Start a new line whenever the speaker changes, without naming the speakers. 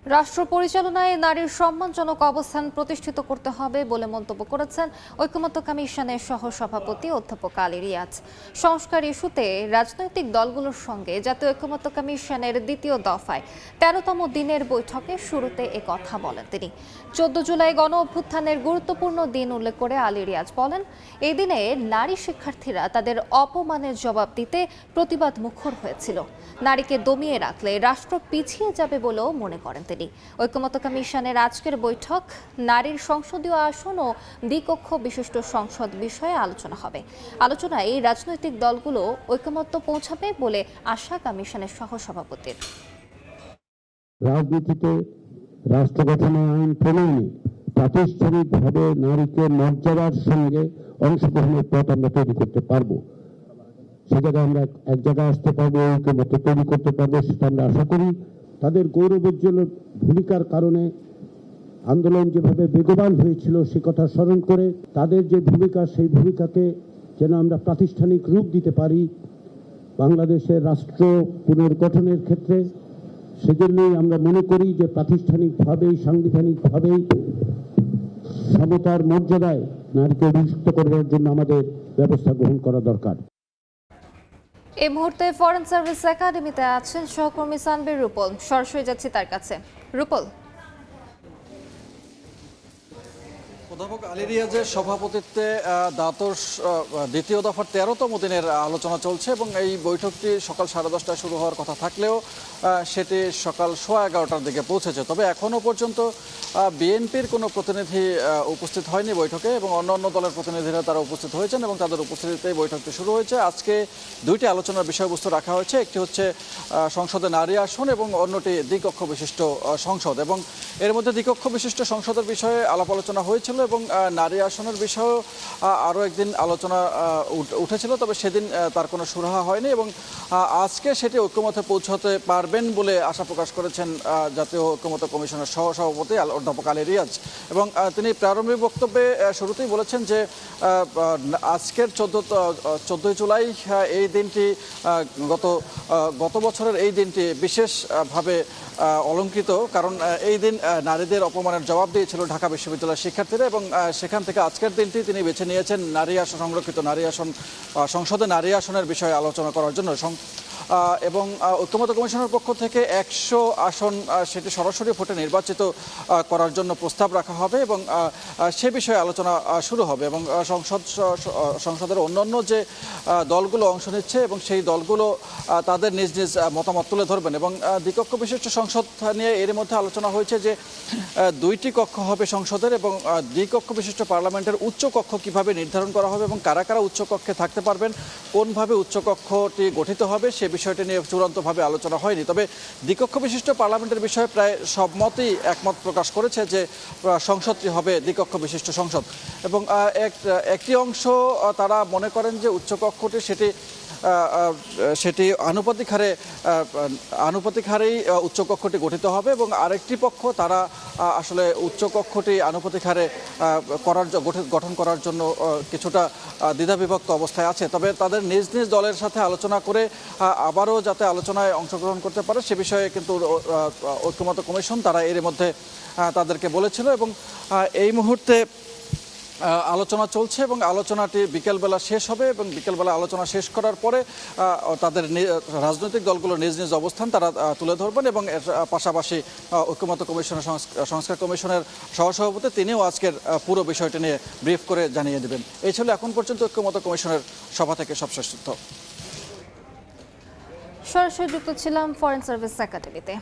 রাষ্ট্র পরিচালনায় নারীর সম্মানজনক অবস্থান প্রতিষ্ঠিত করতে হবে বলে মন্তব্য করেছেন ঐকমত্য কমিশনের সহসভাপতি অধ্যাপক আলী রিয়াজ। সংস্কার ইস্যুতে রাজনৈতিক দলগুলোর সঙ্গে জাতীয় ঐকমত্য কমিশনের দ্বিতীয় দফায় ১৩তম দিনের বৈঠকে শুরুতে কথা বলেন তিনি। ১৪ জুলাই গণ অভ্যুত্থানের গুরুত্বপূর্ণ দিন উল্লেখ করে আলী রিয়াজ বলেন, এই দিনে নারী শিক্ষার্থীরা তাদের অপমানের জবাব দিতে প্রতিবাদ মুখর হয়েছিল। নারীকে দমিয়ে রাখলে রাষ্ট্র পিছিয়ে যাবে বলেও মনে করেন তিনি। ঐকমত্য কমিশনের আজকের বৈঠক নারীর সংসদীয় আসন ও দ্বিকক্ষ বিশিষ্ট সংসদ বিষয়ে আলোচনা হবে। আলোচনায় এই রাজনৈতিক দলগুলো ঐকমত্য পৌঁছাবে বলে আশা কমিশনের সহসভাপতির।
রাজনীতিতে রাষ্ট্র গঠনের আইন প্রণয়নে প্রাতিষ্ঠানিকভাবে নারীকে মর্যাদার সঙ্গে অংশগ্রহণের পথ আমরা তৈরি করতে পারবো। সে জায়গায় আমরা এক জায়গায় আসতে পারবো, ঐকমত্য তৈরি করতে পারবো, সেটা আমরা আশা করি। তাদের গৌরবোজ্জ্বল ভূমিকার কারণে আন্দোলন যেভাবে বেগবান হয়েছিল সে কথা স্মরণ করে তাদের যে ভূমিকা, সেই ভূমিকাকে যেন আমরা প্রাতিষ্ঠানিক রূপ দিতে পারি বাংলাদেশের রাষ্ট্র পুনর্গঠনের ক্ষেত্রে। সেজন্যই আমরা মনে করি যে প্রাতিষ্ঠানিকভাবেই সাংবিধানিকভাবেই সমতার মর্যাদায় নারীকে অভিযুক্ত করার জন্য আমাদের ব্যবস্থা গ্রহণ করা দরকার।
এই মুহূর্তে ফরেন সার্ভিস একাডেমিতে আছেন সহকর্মী সানবীর রূপল। সরাসরি যাচ্ছি তার কাছে। রূপল,
অধ্যাপক আলী রিয়াজের সভাপতিত্বে দ্বাদশ দ্বিতীয় দফার ১৩তম দিনের আলোচনা চলছে এবং এই বৈঠকটি সকাল 10:30টায় শুরু হওয়ার কথা থাকলেও সেটি সকাল 11:15টার দিকে পৌঁছেছে। তবে এখনও পর্যন্ত বিএনপির কোনো প্রতিনিধি উপস্থিত হয়নি বৈঠকে এবং অন্যান্য দলের প্রতিনিধিরা তারা উপস্থিত হয়েছেন এবং তাদের উপস্থিতিতেই বৈঠকটি শুরু হয়েছে। আজকে দুইটি আলোচনার বিষয়বস্তু রাখা হয়েছে, একটি হচ্ছে সংসদে নারী আসন এবং অন্যটি দ্বিকক্ষ বিশিষ্ট সংসদ। এবং এর মধ্যে দ্বিকক্ষ বিশিষ্ট সংসদের বিষয়ে আলাপ আলোচনা হয়েছিল এবং নারী আসনের বিষয়েও আরও একদিন আলোচনা উঠেছিল, তবে সেদিন তার কোনো সুরাহা হয়নি এবং আজকে সেটি ঐক্যমতে পৌঁছতে পারবেন বলে আশা প্রকাশ করেছেন জাতীয় ঐক্যমত্য কমিশনের সহসভাপতি অধ্যাপক আলী রিয়াজ। এবং তিনি প্রারম্ভিক বক্তব্যে শুরুতেই বলেছেন যে আজকের 14 জুলাই এই দিনটি গত বছরের এই দিনটি বিশেষভাবে অলঙ্কৃত, কারণ এই দিন নারীদের অপমানের জবাব দিয়েছিল ঢাকা বিশ্ববিদ্যালয়ের শিক্ষার্থীরা এবং সেখান থেকে আজকের দিনটি তিনি বেছে নিয়েছেন নারী আসন, সংরক্ষিত নারী আসন, সংসদে নারী আসনের বিষয়ে আলোচনা করার জন্য। এবং ঐক্যমত্য কমিশনের পক্ষ থেকে 100 আসন সেটি সরাসরি ভোটে নির্বাচিত করার জন্য প্রস্তাব রাখা হবে এবং সে বিষয়ে আলোচনা শুরু হবে এবং সংসদের অন্যান্য যে দলগুলো অংশ নিচ্ছে এবং সেই দলগুলো তাদের নিজ নিজ মতামত তুলে ধরবেন। এবং দ্বিকক্ষ বিশিষ্ট সংসদ নিয়ে এর মধ্যে আলোচনা হয়েছে যে 2টি কক্ষ হবে সংসদের এবং দ্বিকক্ষ বিশিষ্ট পার্লামেন্টের উচ্চ কক্ষ কীভাবে নির্ধারণ করা হবে এবং কারা কারা উচ্চ কক্ষে থাকতে পারবেন, কোনভাবে উচ্চ কক্ষটি গঠিত হবে সে বিষয়টি নিয়ে চূড়ান্তভাবে আলোচনা হয়নি। তবে দ্বিকক্ষ বিশিষ্ট পার্লামেন্টের বিষয়ে প্রায় সব মতই একমত প্রকাশ করেছে যে সংসদটি হবে দ্বিকক্ষ বিশিষ্ট সংসদ। এবং একটি অংশ তারা মনে করেন যে উচ্চকক্ষটি সেটি আনুপাতিক হারেই উচ্চকক্ষটি গঠিত হবে এবং আরেকটি পক্ষ তারা আসলে উচ্চকক্ষটি আনুপাতিক হারে গঠন করার জন্য কিছুটা দ্বিধাবিভক্ত অবস্থায় আছে। তবে তাদের নিজ নিজ দলের সাথে আলোচনা করে আবারও যাতে আলোচনায় অংশগ্রহণ করতে পারে সে বিষয়ে কিন্তু ঐক্যমত্য কমিশন তারা এর মধ্যে তাদেরকে বলেছিল এবং এই মুহূর্তে আলোচনা চলছে এবং আলোচনাটি বিকেলবেলা শেষ হবে এবং বিকেলবেলা আলোচনা শেষ করার পরে তাদের রাজনৈতিক দলগুলো নিজ নিজ অবস্থান তারা তুলে ধরবেন এবং এর পাশাপাশি ঐক্যমত্য কমিশনের সংস্কার কমিশনের সহসভাপতি তিনিও আজকের পুরো বিষয়টি নিয়ে ব্রিফ করে জানিয়ে দেবেন। এই ছিল এখন পর্যন্ত ঐক্যমত্য কমিশনের সভা থেকে সবশেষ তথ্য।
সরাসরি যুক্ত ছিলাম ফরেন সার্ভিস একাডেমিতে।